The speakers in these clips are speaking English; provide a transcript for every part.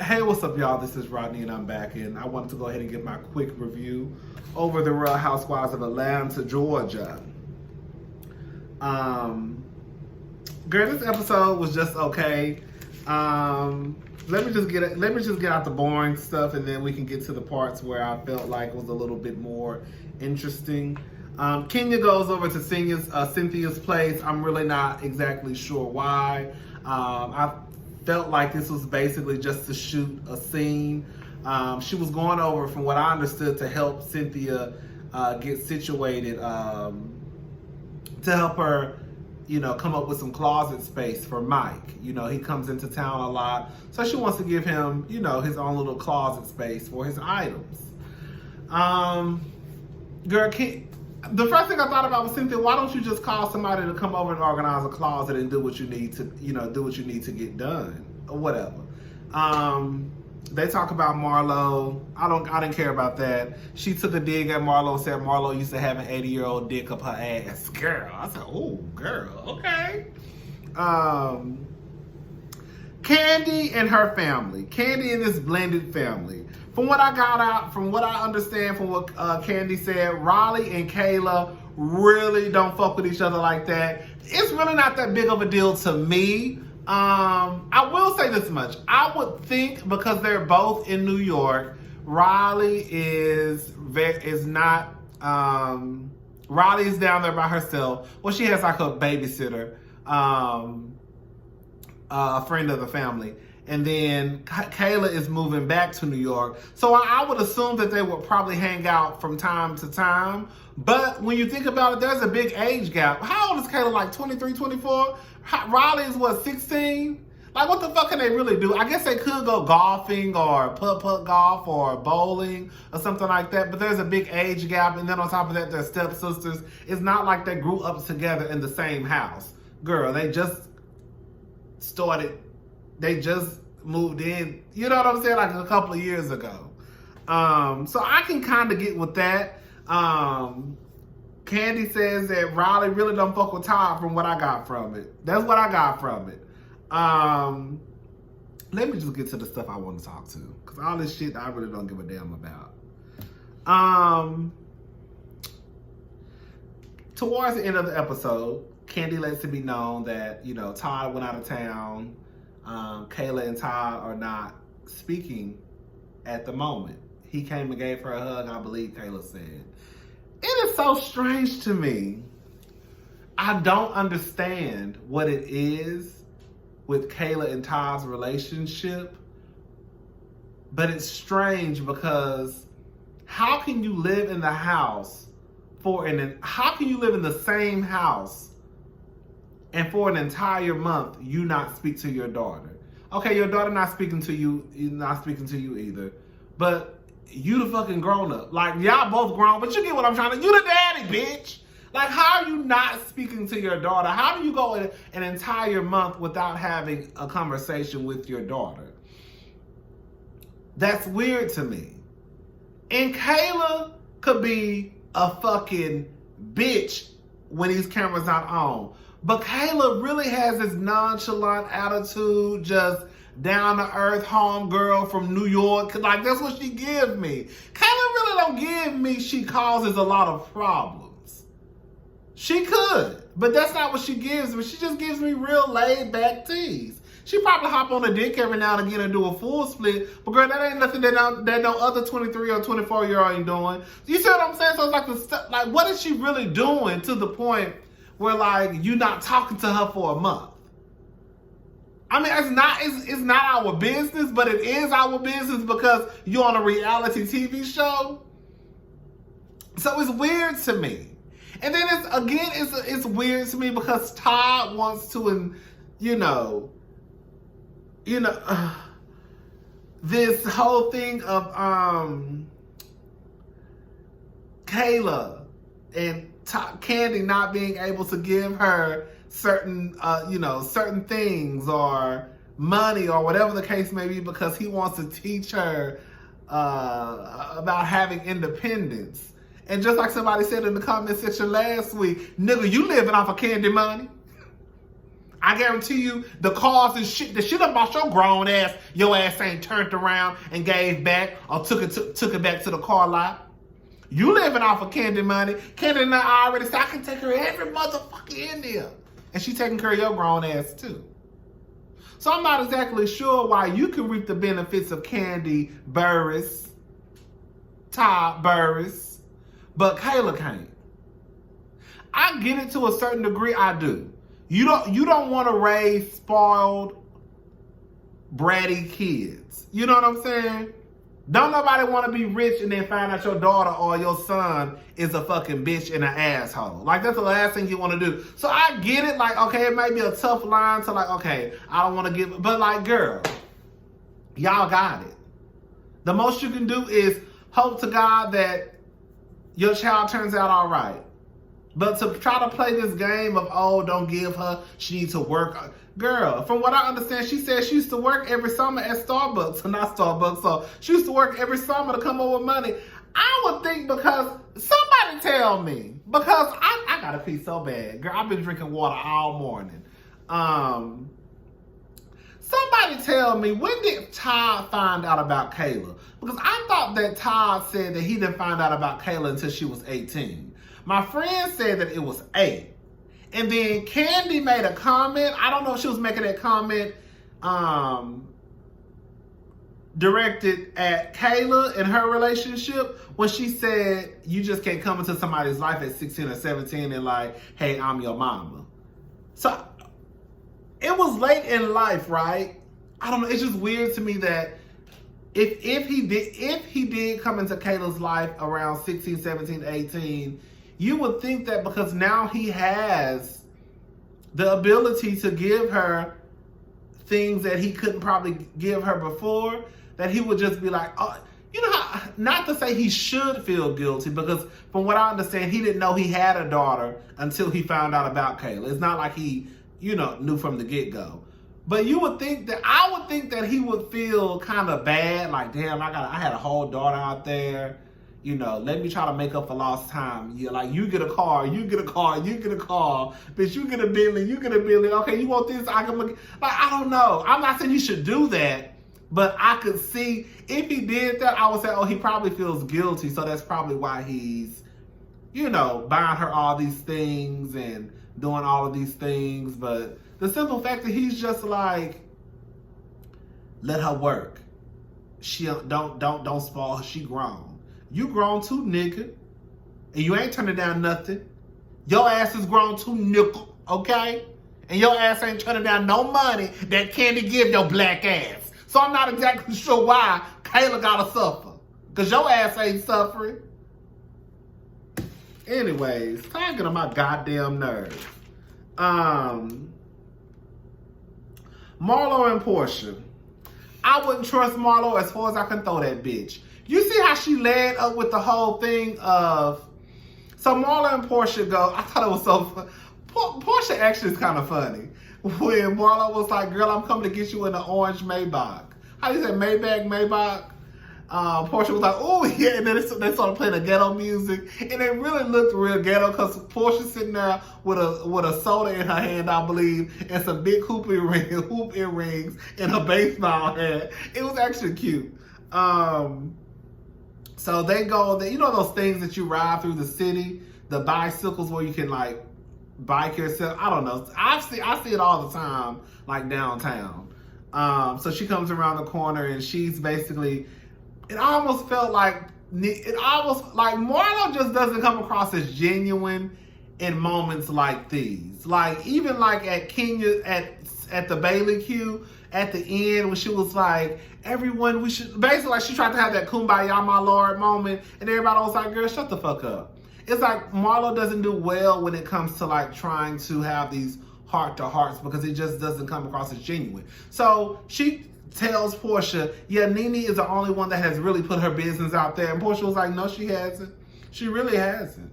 Hey, what's up, y'all? This is Rodney, and I'm back, and I wanted to go ahead and give my quick review over the Real Housewives of Atlanta, Georgia. Girl, this episode was just okay. Let me just get out the boring stuff, and then we can get to the parts where I felt like it was a little bit more interesting. Kenya goes over to Cynthia's place. I'm really not exactly sure why. I felt like this was basically just to shoot a scene. She was going over, from what I understood, to help Cynthia get situated, to help her, come up with some closet space for Mike. He comes into town a lot, so she wants to give him, his own little closet space for his items. Girl, the first thing I thought about was, Cynthia, why don't you just call somebody to come over and organize a closet and do what you need to, do what you need to get done or whatever. They talk about Marlo. I didn't care about that. She took a dig at Marlo and said Marlo used to have an 80-year-old dick up her ass. Girl, I said, oh, girl, okay. Kandi and her family. Kandi and this blended family. From what I understand from what Kandi said, Riley and Kayla really don't fuck with each other like that. It's really not that big of a deal to me. I will say this much. I would think, because they're both in New York, Riley is not, Riley is down there by herself. Well, she has like a babysitter, a friend of the family. And then Kayla is moving back to New York. So I would assume that they would probably hang out from time to time. But when you think about it, there's a big age gap. How old is Kayla? Like 23, 24? Riley is what, 16? Like, what the fuck can they really do? I guess they could go golfing or putt-putt golf or bowling or something like that. But there's a big age gap. And then on top of that, they're stepsisters. It's not like they grew up together in the same house. Girl, they just moved in, you know what I'm saying, like a couple of years ago. So I can kind of get with that. Kandi says that Riley really don't fuck with Todd, from what I got from it. That's what I got from it. Let me just get to the stuff I want to talk to, because all this shit I really don't give a damn about. Towards the end of the episode, Kandi lets it be known that, Todd went out of town. Kayla and Todd are not speaking at the moment. He came and gave her a hug, I believe Kayla said. It is so strange to me. I don't understand what it is with Kayla and Todd's relationship, but it's strange because how can you live in the house how can you live in the same house and for an entire month, you not speak to your daughter? Okay, your daughter not speaking to you either. But you the fucking grown up. Like, y'all both grown, but you get what I'm trying to. You the daddy, bitch. Like, how are you not speaking to your daughter? How do you go an entire month without having a conversation with your daughter? That's weird to me. And Kayla could be a fucking bitch when these cameras not on. But Kayla really has this nonchalant attitude, just down-to-earth homegirl from New York. Like, that's what she gives me. Kayla really don't give me she causes a lot of problems. She could, but that's not what she gives me. She just gives me real laid-back tease. She probably hop on a dick every now and again and do a full split, but girl, that ain't nothing that no other 23 or 24-year-old ain't doing. You see what I'm saying? So it's like what is she really doing to the point where, like, you not talking to her for a month? I mean, it's not our business, but it is our business because you're on a reality TV show. So it's weird to me. And then it's weird to me because Todd wants to, this whole thing of Kayla and Kandi not being able to give her certain things or money or whatever the case may be because he wants to teach her about having independence. And just like somebody said in the comment section last week, nigga, you living off of Kandi money? I guarantee you, the cars and shit, the shit about your ass ain't turned around and gave back or took it back to the car lot. You living off of Kandi money. Kandi and I already said I can take her every motherfucker in there. And she taking care of your grown ass too. So I'm not exactly sure why you can reap the benefits of Kandi Burruss, Todd Burruss, but Kayla can't. I get it to a certain degree, I do. You don't want to raise spoiled, bratty kids. You know what I'm saying? Don't nobody want to be rich and then find out your daughter or your son is a fucking bitch and an asshole. Like, that's the last thing you want to do. So I get it, like, okay, it may be a tough line to like, okay, I don't want to give, but like, girl, y'all got it. The most you can do is hope to God that your child turns out all right. But to try to play this game of, oh, don't give her, she needs to work. Girl, from what I understand, she said she used to work every summer at Starbucks. Not Starbucks, so she used to work every summer to come up with money. I would think because, somebody tell me, because I gotta pee so bad. Girl, I've been drinking water all morning. Somebody tell me, when did Todd find out about Kayla? Because I thought that Todd said that he didn't find out about Kayla until she was 18. My friend said that it was 8. And then Kandi made a comment. I don't know if she was making that comment directed at Kayla and her relationship when she said, you just can't come into somebody's life at 16 or 17 and like, hey, I'm your mama. So it was late in life, right? I don't know. It's just weird to me that if he did come into Kayla's life around 16, 17, 18, you would think that because now he has the ability to give her things that he couldn't probably give her before, that he would just be like, oh, you know how, not to say he should feel guilty, because from what I understand, he didn't know he had a daughter until he found out about Kayla. It's not like he, knew from the get-go. But I would think that he would feel kind of bad, like, damn, I had a whole daughter out there. Let me try to make up for lost time. You get a car, you get a car, you get a car. Bitch, you get a Bentley, you get a Bentley. Okay, you want this? I don't know. I'm not saying he should do that, but I could see if he did that, I would say, oh, he probably feels guilty. So that's probably why he's, buying her all these things and doing all of these things. But the simple fact that he's just like, let her work. She don't spoil her. She grown. You grown too, nigga. And you ain't turning down nothing. Your ass is grown too, nickel, okay? And your ass ain't turning down no money that Kandi give your black ass. So I'm not exactly sure why Kayla gotta suffer. Because your ass ain't suffering. Anyways, time to get on my goddamn nerves. Marlo and Porsha. I wouldn't trust Marlo as far as I can throw that bitch. You see how she led up with the whole thing of... So Marlo and Porsha go... I thought it was so fun. Porsha actually is kind of funny. When Marlo was like, girl, I'm coming to get you in an orange Maybach. How do you say Maybach? Porsha was like, oh, yeah. And then they started playing the ghetto music. And it really looked real ghetto because Porsha sitting there with a soda in her hand, I believe, and some big hoop earrings and a baseball hat. It was actually cute. So they go, those things that you ride through the city, the bicycles where you can like bike yourself. I don't know. I see it all the time, like downtown. So she comes around the corner and she's basically, it almost like Marlo just doesn't come across as genuine in moments like these. Like even like at Kenya, at the Bailey queue, at the end when she was like, everyone, we should, basically like she tried to have that kumbaya my lord moment and everybody was like, girl, shut the fuck up. It's like Marlo doesn't do well when it comes to like trying to have these heart-to-hearts because it just doesn't come across as genuine. So she tells Porsha, yeah, Nene is the only one that has really put her business out there. And Porsha was like, no, she hasn't. She really hasn't.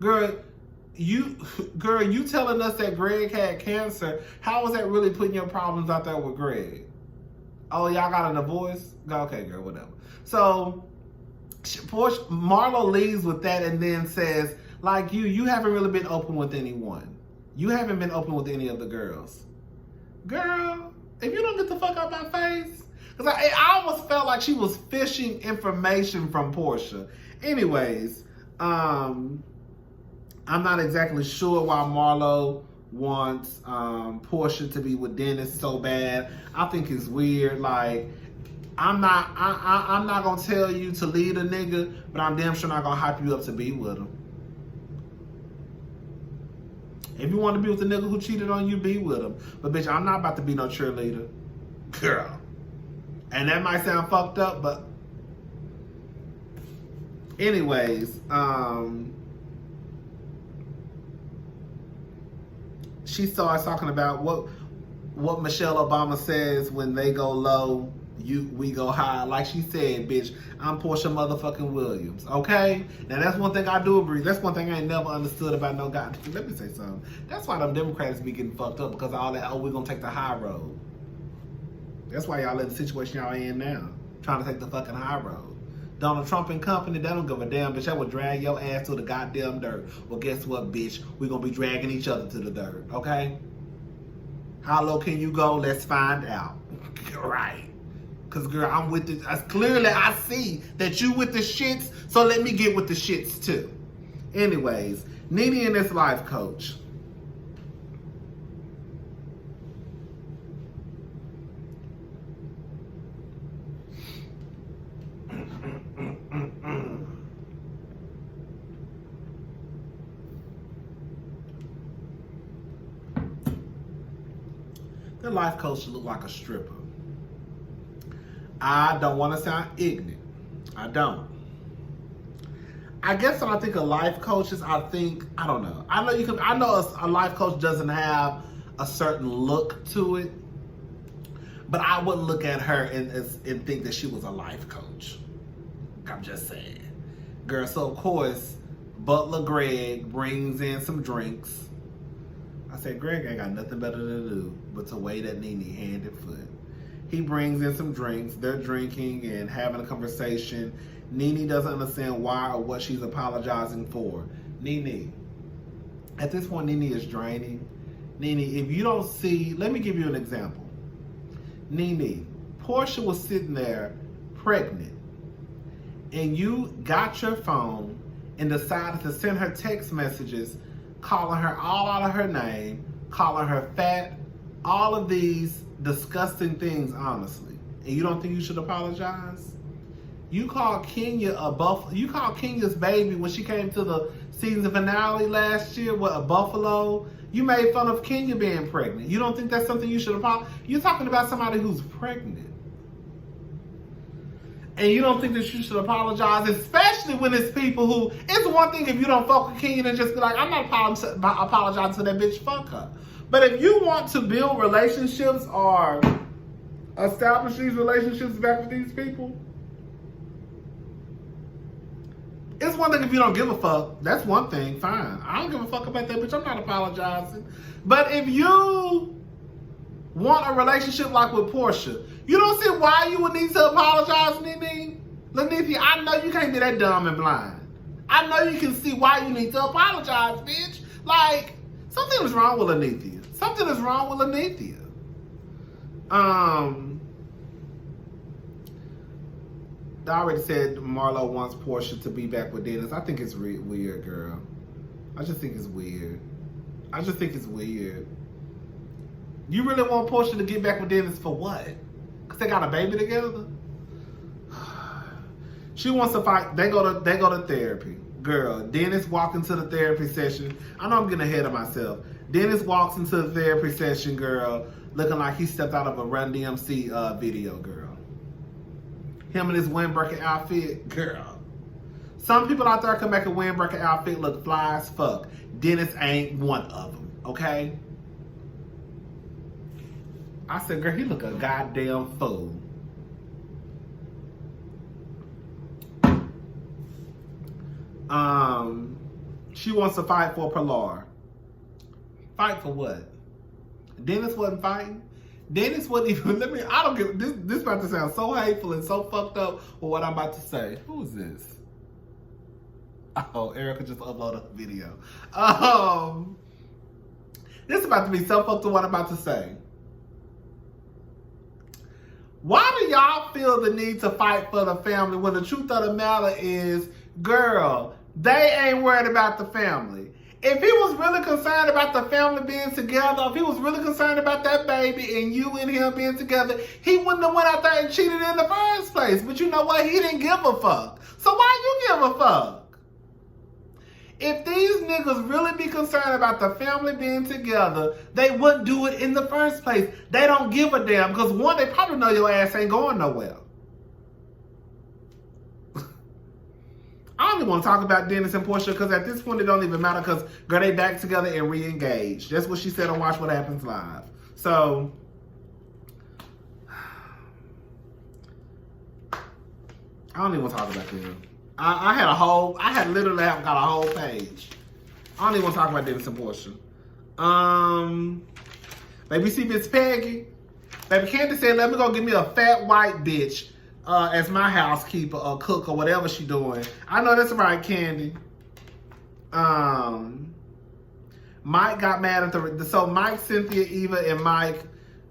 Girl, you telling us that Greg had cancer, how was that really putting your problems out there with Greg? Oh, y'all got a divorce? Okay, girl, whatever. So Marlo leaves with that and then says, like you haven't really been open with anyone. You haven't been open with any of the girls. Girl, if you don't get the fuck out my face. Because I almost felt like she was fishing information from Porsha. Anyways, I'm not exactly sure why Marlo wants Porsha to be with Dennis so bad. I think it's weird. Like, I'm not gonna tell you to lead a nigga, but I'm damn sure not gonna hype you up to be with him. If you want to be with a nigga who cheated on you, be with him. But bitch, I'm not about to be no cheerleader. Girl. And that might sound fucked up, but anyways, she starts talking about what Michelle Obama says when they go low, we go high. Like she said, bitch, I'm Porsha motherfucking Williams. Okay? Now that's one thing I do agree. That's one thing I ain't never understood about no guy. Let me say something. That's why them Democrats be getting fucked up, because of all that, we're gonna take the high road. That's why y'all in the situation y'all in now. Trying to take the fucking high road. Donald Trump and company, they don't give a damn, bitch. I would drag your ass to the goddamn dirt. Well, guess what, bitch? We're gonna be dragging each other to the dirt, okay? How low can you go? Let's find out. Right. Because, girl, I'm with this. Clearly, I see that you with the shits, so let me get with the shits, too. Anyways, Nene and this life coach. The life coach look like a stripper. I don't want to sound ignorant. I don't. I guess when I think of life coaches, I don't know. I know a life coach doesn't have a certain look to it, but I wouldn't look at her and think that she was a life coach. I'm just saying. Girl, so of course, Butler Greg brings in some drinks. I said, Greg ain't got nothing better to do but to wait at Nene hand and foot. He brings in some drinks. They're drinking and having a conversation. Nene doesn't understand why or what she's apologizing for. Nene, at this point, Nene is draining. Nene, if you don't see, let me give you an example. Nene, Porsha was sitting there pregnant, and you got your phone and decided to send her text messages calling her all out of her name, calling her fat, all of these disgusting things, honestly. And you don't think you should apologize? You called Kenya a buffalo. You called Kenya's baby when she came to the season finale last year with a buffalo. You made fun of Kenya being pregnant. You don't think that's something you should apologize? You're talking about somebody who's pregnant. And you don't think that you should apologize, especially when it's people who, it's one thing if you don't fuck with Kenya and just be like, I'm not apologizing to that bitch, fuck her. But if you want to build relationships or establish these relationships back with these people, it's one thing if you don't give a fuck. That's one thing, fine. I don't give a fuck about that bitch, I'm not apologizing. But if you want a relationship like with Porsha, you don't see why you would need to apologize, Nene? Lanithia, I know you can't be that dumb and blind. I know you can see why you need to apologize, bitch. Like, something is wrong with Lanithia. Something is wrong with Lanithia. I already said Marlo wants Porsha to be back with Dennis. I think it's weird, girl. I just think it's weird. You really want Porsha to get back with Dennis for what? Because they got a baby together? She wants to fight. They go to therapy. Girl, Dennis walked into the therapy session. I know I'm getting ahead of myself. Dennis walks into the therapy session, girl, looking like he stepped out of a Run DMC video, girl. Him in his windbreaker outfit, girl. Some people out there can make a windbreaker outfit look fly as fuck. Dennis ain't one of them, okay? I said, girl, he look a goddamn fool. She wants to fight for Pilar. Fight for what? Dennis wasn't fighting. Dennis wasn't even, I don't get, this about to sound so hateful and so fucked up with what I'm about to say. Who is this? Oh, Erica just uploaded a video. This is about to be so fucked up what I'm about to say. Why do y'all feel the need to fight for the family when the truth of the matter is, girl, they ain't worried about the family. If he was really concerned about the family being together, if he was really concerned about that baby and you and him being together, he wouldn't have went out there and cheated in the first place. But you know what? He didn't give a fuck. So why you give a fuck? If these niggas really be concerned about the family being together, they wouldn't do it in the first place. They don't give a damn because one, they probably know your ass ain't going nowhere. I don't even want to talk about Dennis and Porsha because at this point it don't even matter because, girl, they back together and re-engaged. That's what she said on Watch What Happens Live. So, I don't even want to talk about them. I had literally got a whole page. I don't even want to talk about Dennis and Porsha. Baby, see Miss Peggy? Baby, Kandi said, let me go get me a fat white bitch as my housekeeper or cook or whatever she doing. I know that's right, Kandi. Mike got mad at so Mike, Cynthia, Eva, and Mike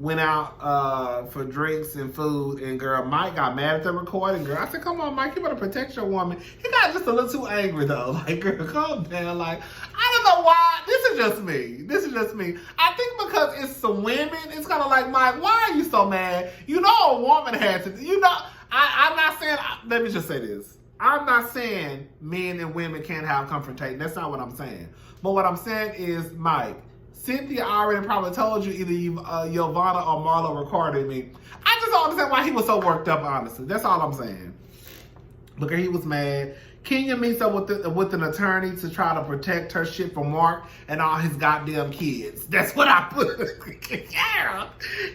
went out for drinks and food, and girl, Mike got mad at the recording, girl. I said, come on, Mike, you better protect your woman. He got just a little too angry, though. Like, girl, calm down. Like, I don't know why. This is just me. I think because it's some women, it's kind of like, Mike, why are you so mad? You know a woman had to, you know, I'm not saying, let me just say this. I'm not saying men and women can't have confrontation. That's not what I'm saying. But what I'm saying is, Mike, Cynthia already probably told you either Yovana or Marlo recorded me. I just don't understand why he was so worked up, honestly. That's all I'm saying. Look, he was mad. Kenya meets up with an attorney to try to protect her shit from Mark and all his goddamn kids. That's what I put. Yeah.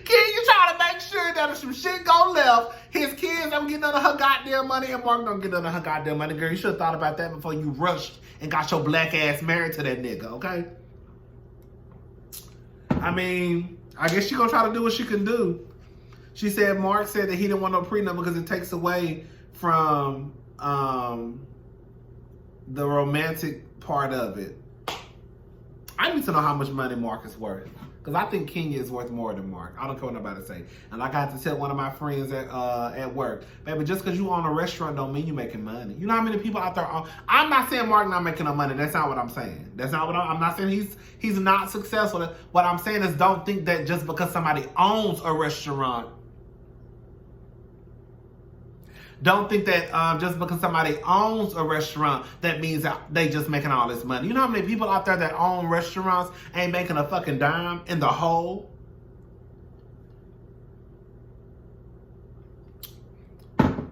Kenya trying to make sure that if some shit go left, his kids don't get none of her goddamn money and Mark don't get none of her goddamn money. Girl, you should have thought about that before you rushed and got your black ass married to that nigga, okay? I mean, I guess she gonna try to do what she can do. She said Mark said that he didn't want no prenup because it takes away from the romantic part of it. I need to know how much money Mark is worth. Because I think Kenya is worth more than Mark. I don't care what nobody say. And like I had to tell one of my friends at work, baby, just because you own a restaurant don't mean you making money. You know how many people out there I'm not saying Mark not making no money. That's not what I'm saying. That's not what I'm not saying he's not successful. What I'm saying is don't think that just because somebody owns a restaurant, don't think that just because somebody owns a restaurant, that means that they just making all this money. You know how many people out there that own restaurants ain't making a fucking dime in the hole?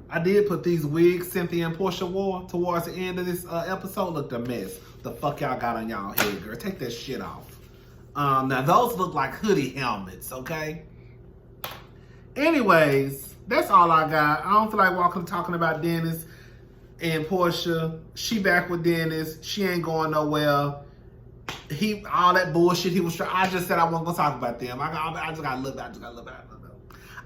I did put these wigs Cynthia and Porsha wore towards the end of this episode. Looked a mess. The fuck y'all got on y'all head, girl? Take that shit off. Now those look like hoodie helmets, okay? Anyways, that's all I got. I don't feel like talking about Dennis and Porsha. She back with Dennis. She ain't going nowhere. All that bullshit he was trying. I just said I wasn't gonna talk about them. I just got a little bit.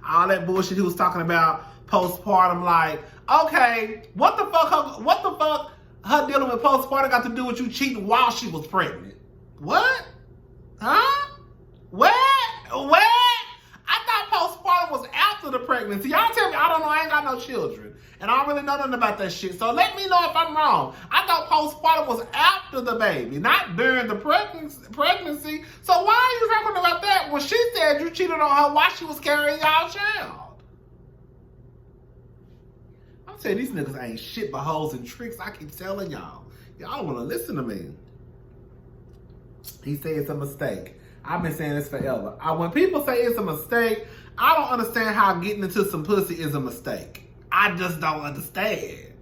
All that bullshit he was talking about postpartum. Like, okay, what the fuck? Her dealing with postpartum got to do with you cheating while she was pregnant? What? Huh? Where? I thought postpartum was after the pregnancy. Y'all tell me, I don't know, I ain't got no children. And I don't really know nothing about that shit. So let me know if I'm wrong. I thought postpartum was after the baby, not during the pregnancy. So why are you talking about that when she said you cheated on her while she was carrying y'all child? I'm saying these niggas ain't shit but hoes and tricks. I keep telling y'all. Y'all don't want to listen to me. He said it's a mistake. I've been saying this forever. When people say it's a mistake, I don't understand how getting into some pussy is a mistake. I just don't understand.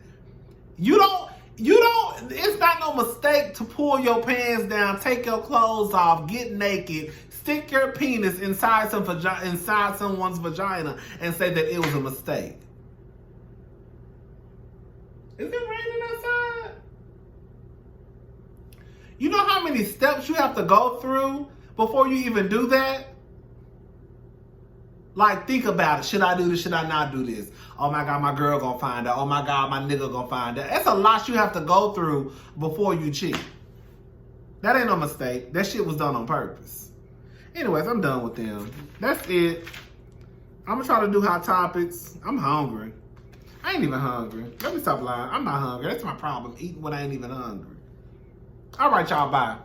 It's not no mistake to pull your pants down, take your clothes off, get naked, stick your penis inside someone's vagina and say that it was a mistake. Is it raining outside? You know how many steps you have to go through before you even do that? Like, think about it. Should I do this? Should I not do this? Oh my God, my girl gonna find out. Oh my God, my nigga gonna find out. That's a lot you have to go through before you cheat. That ain't no mistake. That shit was done on purpose. Anyways, I'm done with them. That's it. I'm gonna try to do hot topics. I'm hungry. I ain't even hungry. Let me stop lying. I'm not hungry. That's my problem. Eating when I ain't even hungry. All right, y'all. Bye.